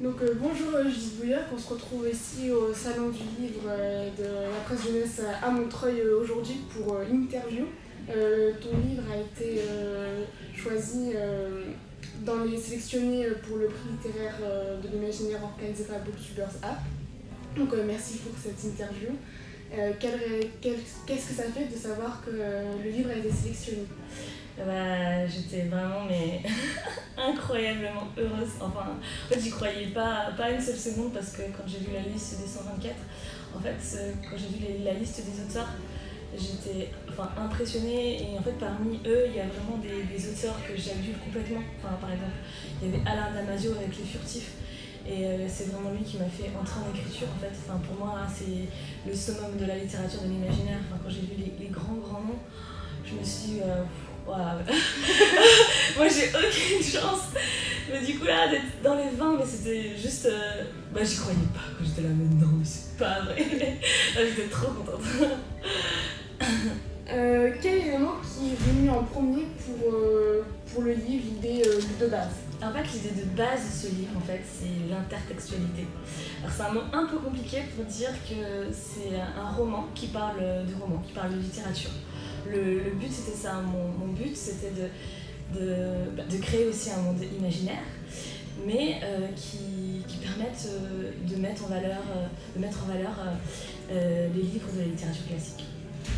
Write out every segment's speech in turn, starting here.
Bonjour Judith Bouillard, on se retrouve ici au Salon du Livre de la Presse Jeunesse à Montreuil aujourd'hui pour l'interview. Ton livre a été choisi dans les sélectionnés pour le prix littéraire de l'imaginaire organisé par Booktubers App. Merci pour cette interview. Qu'est-ce que ça fait de savoir que le livre a été sélectionné? J'étais vraiment incroyablement heureuse. Enfin, en fait, j'y croyais pas une seule seconde parce que quand j'ai vu la liste des 124, en fait, quand j'ai vu la liste des auteurs, j'étais impressionnée. Et en fait, parmi eux, il y a vraiment des auteurs que j'adule complètement. Par exemple, il y avait Alain Damasio avec Les Furtifs. Et c'est vraiment lui qui m'a fait entrer en écriture en fait. Pour moi, c'est le summum de la littérature de l'imaginaire. Quand j'ai vu les grands noms, je me suis dit wow. Moi j'ai aucune chance. Mais du coup là, d'être dans les 20, mais c'était juste... j'y croyais pas quand j'étais là, mais non, mais c'est pas vrai. Là, j'étais trop contente. Quel élément qui est venu en premier pour le livre, l'idée de base? En fait, l'idée de base de ce livre, en fait, c'est l'intertextualité. Alors, c'est un mot un peu compliqué pour dire que c'est un roman qui parle de littérature. Le but, c'était ça. Mon but, c'était de créer aussi un monde imaginaire, mais qui permette de mettre en valeur les livres de la littérature classique.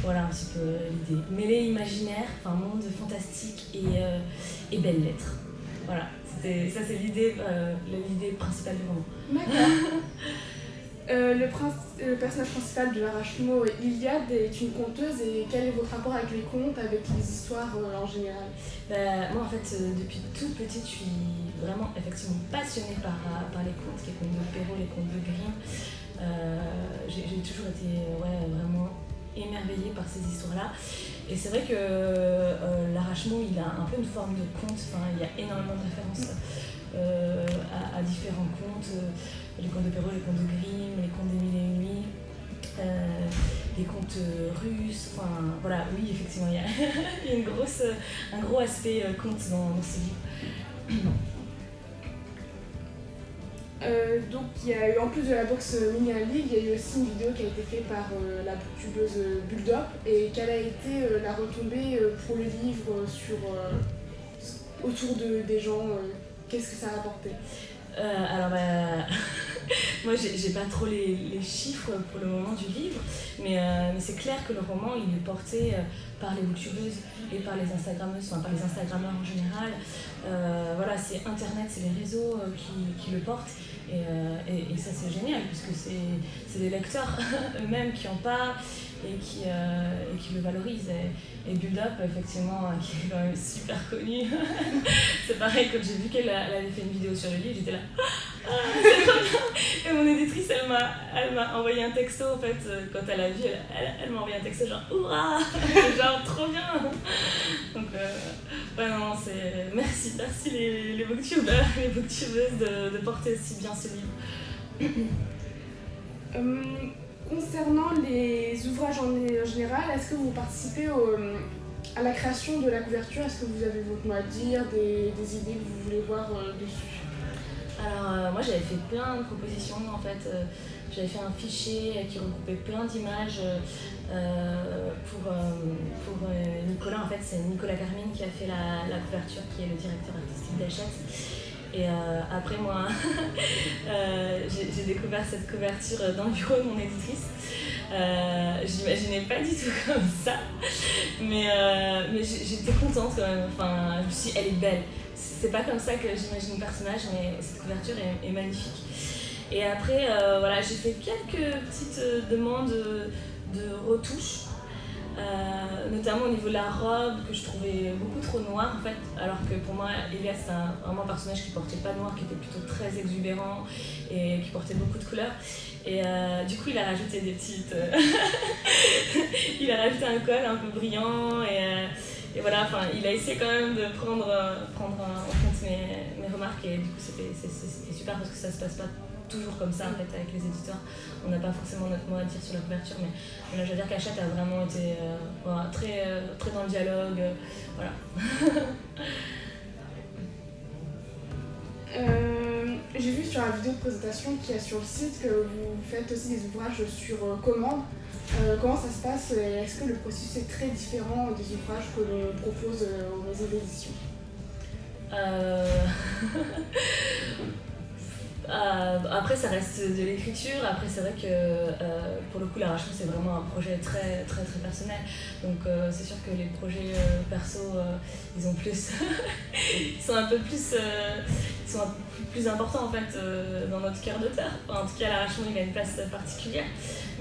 Voilà un petit peu l'idée. Mêler imaginaire, monde fantastique et belles lettres. Voilà, ça c'est l'idée principale du roman. D'accord. Le personnage principal de l'Arachmo, Iliade, est une conteuse. Et quel est votre rapport avec les contes, avec les histoires en général? Moi en fait, depuis toute petite, je suis vraiment effectivement passionnée par les contes, les contes de Perrault, les contes de Grimm. J'ai toujours été vraiment émerveillée par ces histoires-là. Et c'est vrai que l'Arachmo, il a un peu une forme de conte. Il y a énormément de références à différents contes. Les contes de Perrault, les contes de Grimm, les contes des Mille et une nuits, les contes russes. Oui, effectivement, il y a un gros aspect conte dans ce livre. Donc il y a eu, en plus de la box Mini League, il y a eu aussi une vidéo qui a été faite par la booktubeuse Bulldop. Et quelle a été la retombée pour le livre autour des gens? Qu'est-ce que ça a apporté? Moi j'ai pas trop les chiffres pour le moment du livre, mais c'est clair que le roman il est porté par les booktubeuses et par les instagrammeuses, par les instagrammeurs en général. C'est internet, c'est les réseaux qui le portent. Et ça c'est génial puisque c'est des lecteurs eux-mêmes qui en parlent et qui le valorisent. Et Bulldop, effectivement, qui est quand même super connue, c'est pareil, quand j'ai vu qu'elle avait fait une vidéo sur le livre, j'étais là, c'est trop bien. Et mon éditrice, elle m'a envoyé un texto en fait, quand elle a vu, elle m'a envoyé un texto genre hurrah, genre trop bien. Donc merci les booktubeurs, les booktubeuses de porter aussi bien ce livre. Concernant les ouvrages en général, est-ce que vous participez à la création de la couverture? Est-ce que vous avez votre mot à dire, des idées que vous voulez voir dessus? Alors moi j'avais fait plein de propositions en fait. J'avais fait un fichier qui regroupait plein d'images pour Nicolas. En fait c'est Nicolas Carmine qui a fait la couverture, qui est le directeur artistique d'Hachette. Et après moi, j'ai découvert cette couverture dans le bureau de mon éditrice. Je l'imaginais pas du tout comme ça, mais j'étais contente quand même. Je me suis dit, elle est belle. C'est pas comme ça que j'imagine le personnage, mais cette couverture est magnifique. Et après, j'ai fait quelques petites demandes de retouches. Notamment au niveau de la robe que je trouvais beaucoup trop noire en fait, alors que pour moi Elias c'est vraiment un personnage qui portait pas noir, qui était plutôt très exubérant et qui portait beaucoup de couleurs. Et du coup il a rajouté des petites il a rajouté un col un peu brillant et voilà, il a essayé quand même de prendre en compte mes remarques, et du coup c'était super parce que ça se passe pas toujours comme ça en fait avec les éditeurs. On n'a pas forcément notre mot à dire sur la couverture, mais là je veux dire qu'Hachette a vraiment été très dans le dialogue. Voilà. J'ai vu sur la vidéo de présentation qu'il y a sur le site que vous faites aussi des ouvrages sur commande. Comment ça se passe et est-ce que le processus est très différent des ouvrages que l'on propose aux maisons d'édition? Après ça reste de l'écriture, après c'est vrai que pour le coup l'arrachement c'est vraiment un projet très personnel, donc c'est sûr que les projets perso ils ont plus ils sont un peu plus importants en fait dans notre cœur d'auteur. Enfin, en tout cas l'arrachement il a une place particulière,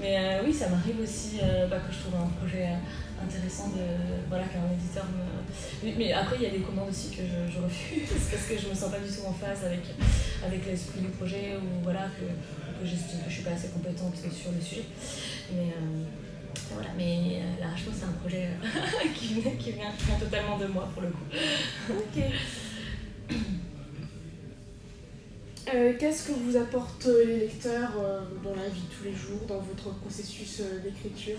mais oui ça m'arrive aussi que je trouve un projet intéressant qu'un éditeur me... Mais après il y a des commandes aussi que je refuse parce que je me sens pas du tout en phase avec l'esprit du projet, ou voilà, que j'estime que je suis pas assez compétente sur le sujet. Mais l'arrachement c'est un projet qui vient totalement de moi pour le coup. Ok. Qu'est-ce que vous apportent les lecteurs dans la vie de tous les jours, dans votre processus d'écriture?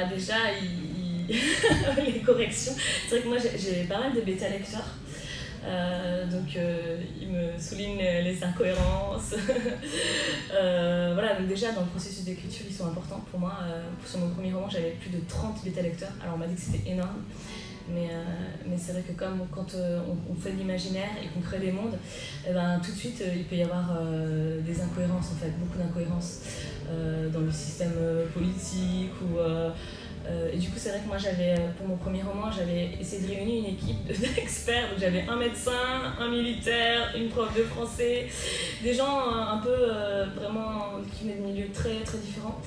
Déjà, les corrections. C'est vrai que moi j'ai pas mal de bêta-lecteurs. Donc ils me soulignent les incohérences. Donc déjà dans le processus d'écriture ils sont importants pour moi. Sur mon premier roman j'avais plus de 30 bêta-lecteurs. Alors on m'a dit que c'était énorme, mais c'est vrai que comme quand on fait de l'imaginaire et qu'on crée des mondes, tout de suite il peut y avoir des incohérences en fait, beaucoup d'incohérences dans le système politique ou et du coup c'est vrai que moi j'avais pour mon premier roman j'avais essayé de réunir une équipe d'experts, donc j'avais un médecin, un militaire, une prof de français, des gens un peu vraiment qui venaient de milieux très différents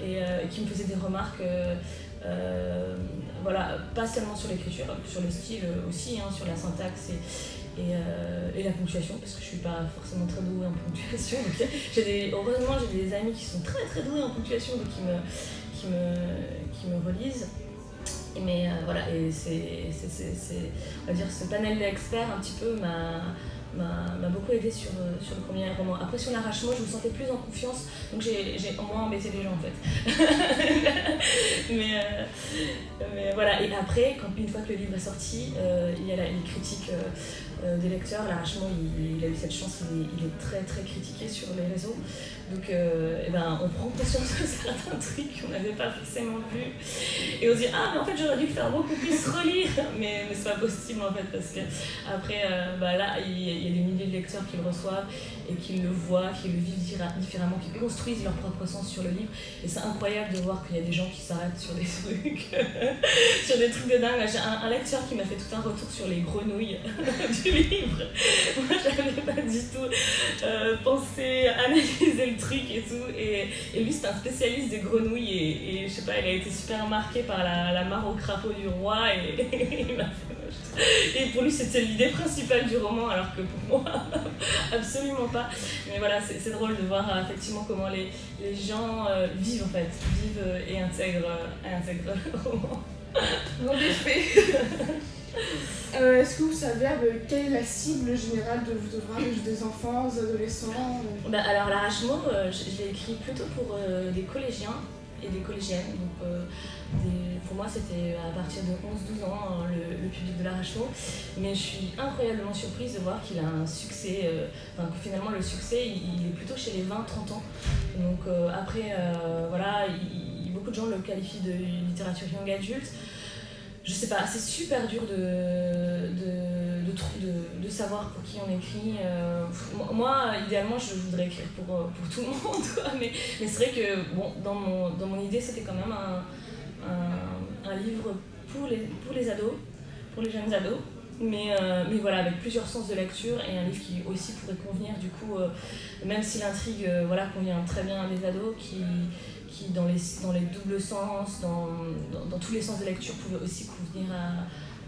et qui me faisaient des remarques pas seulement sur l'écriture, sur le style aussi, sur la syntaxe et la ponctuation, parce que je suis pas forcément très douée en ponctuation. Donc, heureusement j'ai des amis qui sont très doués en ponctuation, donc qui me relisent. Mais et on va dire ce panel d'experts un petit peu m'a beaucoup aidé sur le premier roman. Après sur l'arrachement je me sentais plus en confiance, donc j'ai moins embêté les gens en fait. mais voilà, et après une fois que le livre est sorti, il y a les critiques des lecteurs. L'arrachement il a eu cette chance, il est très critiqué sur les réseaux, donc on prend conscience de certains trucs qu'on n'avait pas forcément vus et on se dit mais en fait j'aurais dû le faire beaucoup plus relire, mais c'est pas possible en fait, parce que après là il y a des milliers de lecteurs qui le reçoivent et qui le voient, qui le vivent différemment, qui construisent leur propre sens sur le livre, et c'est incroyable de voir qu'il y a des gens qui s'arrêtent sur des trucs sur des trucs de dingue. J'ai un lecteur qui m'a fait tout un retour sur les grenouilles du livre. Moi j'avais pas du tout pensé analyser le truc et tout, et lui c'est un spécialiste des grenouilles et je sais pas, il a été super marqué par la mare au crapaud du roi et il m'a fait... Et pour lui c'était l'idée principale du roman, alors que pour moi absolument pas. Mais voilà, c'est drôle de voir effectivement comment les gens vivent en fait, et intègrent le roman. En effet. Est-ce que vous savez quelle est la cible générale de vos ouvrages, des enfants, des adolescents? Alors l'arrachement, je l'ai écrit plutôt pour des collégiens et des collégiennes. Donc, pour moi c'était à partir de 11-12 ans le public de l'arrachement, mais je suis incroyablement surprise de voir qu'il a un succès, que finalement le succès il est plutôt chez les 20-30 ans. Donc après beaucoup de gens le qualifient de littérature young adulte. Je sais pas, c'est super dur de savoir pour qui on écrit. Moi, idéalement, je voudrais écrire pour tout le monde, quoi. Mais c'est vrai que dans mon idée, c'était quand même un livre pour les ados, pour les jeunes ados. Mais voilà, avec plusieurs sens de lecture, et un livre qui aussi pourrait convenir, du coup, même si l'intrigue convient très bien à des ados, qui dans les doubles sens, dans tous les sens de lecture, pouvait aussi convenir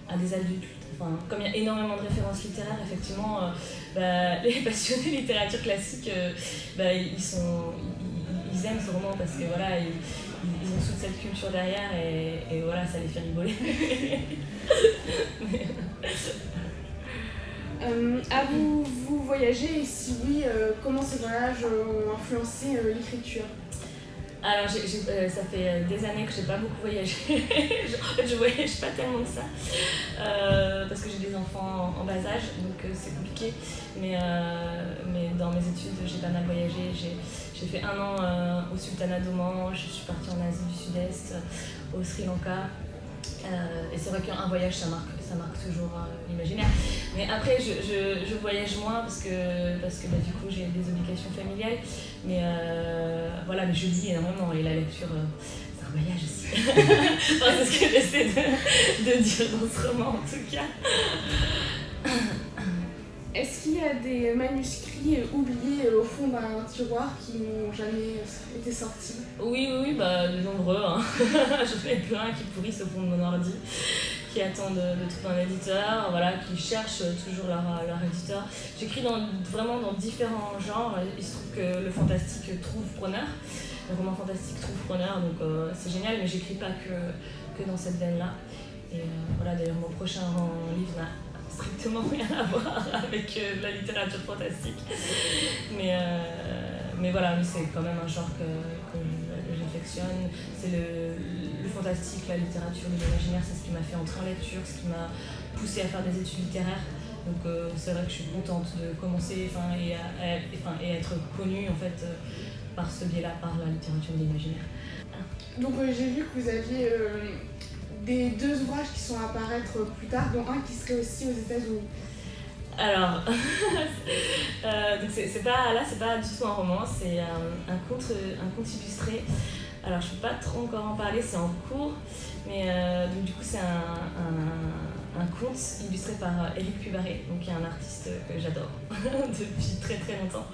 à des adultes. Enfin, comme il y a énormément de références littéraires, effectivement, les passionnés de littérature classique, ils aiment ce roman parce que voilà, ils ont toute cette culture derrière, et voilà, ça les fait rigoler. Vous voyagez, et si oui, comment ces voyages ont influencé l'écriture? Alors, ça fait des années que je n'ai pas beaucoup voyagé. En fait, je voyage pas tellement que ça. Parce que j'ai des enfants en bas âge, donc c'est compliqué. Mais dans mes études, j'ai pas mal voyagé. J'ai fait 1 an au Sultanat d'Oman, je suis partie en Asie du Sud-Est, au Sri Lanka. Et c'est vrai qu'un voyage, ça marque toujours l'imaginaire. Mais après, je voyage moins parce que du coup, j'ai des obligations familiales. Mais voilà, mais je lis énormément et la lecture, c'est un voyage aussi. Enfin, c'est ce que j'essaie de dire dans ce roman, en tout cas. Est-ce qu'il y a des manuscrits oubliés au fond d'un tiroir qui n'ont jamais été sortis? Oui, de nombreux. Hein. J'en ai plein qui pourrissent au fond de mon ordi, qui attendent de trouver un éditeur, voilà, qui cherchent toujours leur éditeur. J'écris vraiment dans différents genres. Il se trouve que le fantastique trouve preneur. Le roman fantastique trouve preneur, donc c'est génial, mais j'écris pas que dans cette veine-là. Et voilà, d'ailleurs, mon prochain livre n'a strictement rien à voir avec la littérature fantastique. Mais voilà, c'est quand même un genre que j'affectionne. C'est le fantastique, la littérature, l'imaginaire, c'est ce qui m'a fait entrer en lecture, ce qui m'a poussée à faire des études littéraires. Donc c'est vrai que je suis contente de commencer et être connue en fait, par ce biais-là, par la littérature de l'imaginaire. Donc j'ai vu que vous aviez des 2 ouvrages qui sont à apparaître plus tard, dont un qui serait aussi aux États-Unis. Alors, donc c'est pas du tout un roman, c'est un conte illustré. Alors je peux pas trop encore en parler, c'est en cours, mais donc du coup c'est un conte illustré par Éric Pubaré, donc qui est un artiste que j'adore depuis très très longtemps.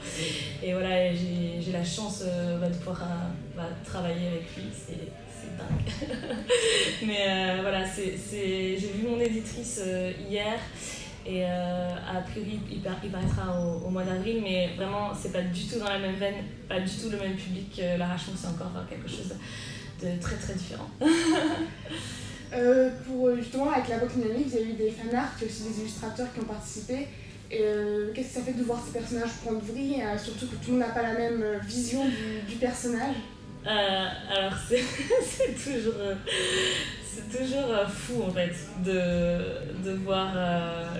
Et voilà, j'ai la chance de pouvoir travailler avec lui, c'est dingue. Mais voilà, j'ai vu mon éditrice hier. Et a priori, il paraîtra au mois d'avril, mais vraiment, c'est pas du tout dans la même veine, pas du tout le même public. L'Arrachement, c'est encore quelque chose de très très différent. Pour justement, avec la Book Dynamique, vous avez eu des fanarts, il y a aussi des illustrateurs qui ont participé. Et qu'est-ce que ça fait de voir ces personnages prendre vie, surtout que tout le monde n'a pas la même vision du personnage? Alors, c'est toujours fou en fait de voir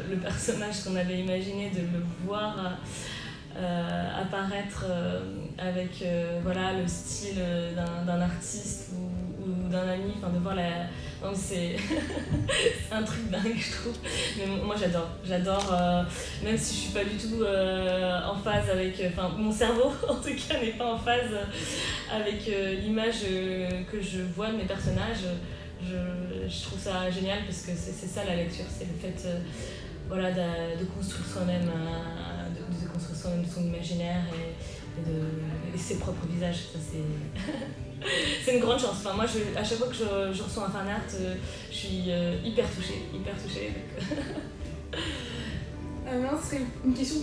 le personnage qu'on avait imaginé, de le voir apparaître avec voilà, le style d'un artiste ou d'un ami, enfin de voir la... Non, c'est un truc dingue, je trouve. Mais moi j'adore, même si je suis pas du tout en phase avec... Enfin, mon cerveau en tout cas n'est pas en phase avec l'image que je vois de mes personnages. Je trouve ça génial parce que c'est ça la lecture, c'est le fait voilà, de construire soi-même de construire soi-même son imaginaire et ses propres visages. Ça, c'est une grande chance. Enfin, moi, à chaque fois que je reçois un fan art, je suis hyper touchée. Maintenant, ce serait une question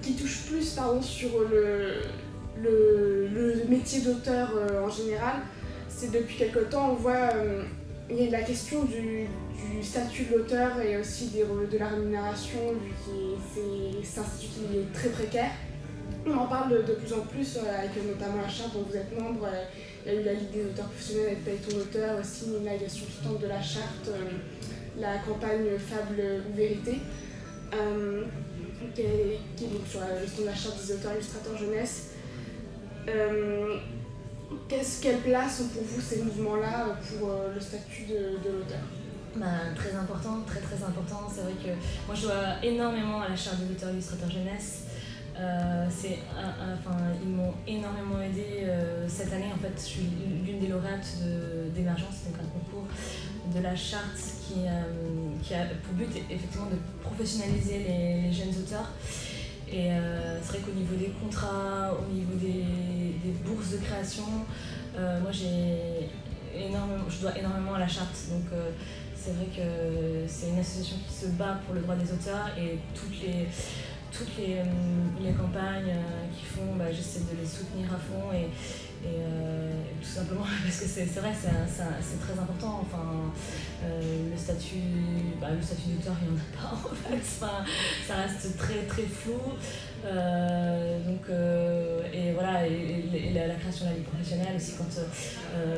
qui touche plus sur le métier d'auteur en général. C'est depuis quelque temps, on voit il y a la question du statut de l'auteur et aussi de la rémunération, vu que c'est un statut qui est très précaire. On en parle de plus en plus, avec notamment la charte dont vous êtes membre. Il y a eu la Ligue des auteurs professionnels avec Paye ton auteur, aussi une navigation sous-tente de la charte, la campagne Fable ou Vérité, qui est donc sur la gestion de la charte des auteurs illustrateurs jeunesse. Quelle place ont pour vous ces mouvements-là pour le statut de l'auteur? Très important, très très important. C'est vrai que moi je dois énormément à la charte des auteurs illustrateurs jeunesse. Ils m'ont énormément aidé cette année. En fait, je suis l'une des lauréates d'Émergence, donc un concours de la charte qui a pour but effectivement de professionnaliser les jeunes auteurs. Et c'est vrai qu'au niveau des contrats, au niveau des bourses de création, moi je dois énormément à la charte. Donc c'est vrai que c'est une association qui se bat pour le droit des auteurs et toutes les campagnes qu'ils font, j'essaie de les soutenir à fond. tout simplement parce que c'est vrai, c'est très important. Enfin, le statut d'auteur, il n'y en a pas en fait. Enfin, ça reste très très flou. Et voilà, et la création de la vie professionnelle aussi, quand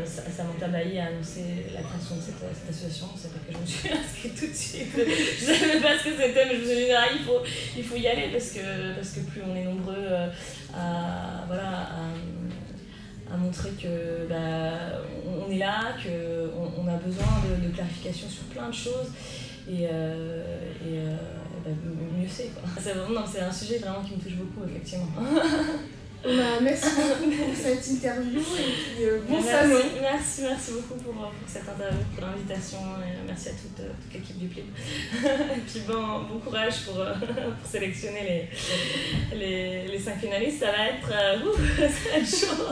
Samantha Bailly a annoncé la création de cette association, c'est vrai que je me suis inscrite tout de suite. Je ne savais pas ce que c'était, mais je me suis dit il faut y aller parce que plus on est nombreux à montrer que on est là, qu'on a besoin de clarification sur plein de choses mieux c'est quoi. C'est un sujet vraiment qui me touche beaucoup effectivement. Merci beaucoup pour cette interview et puis bon salon. Merci beaucoup pour cette interview, pour l'invitation et merci à toute l'équipe du PLIB. Et puis bon courage pour sélectionner les 5 finalistes, ça va être chaud.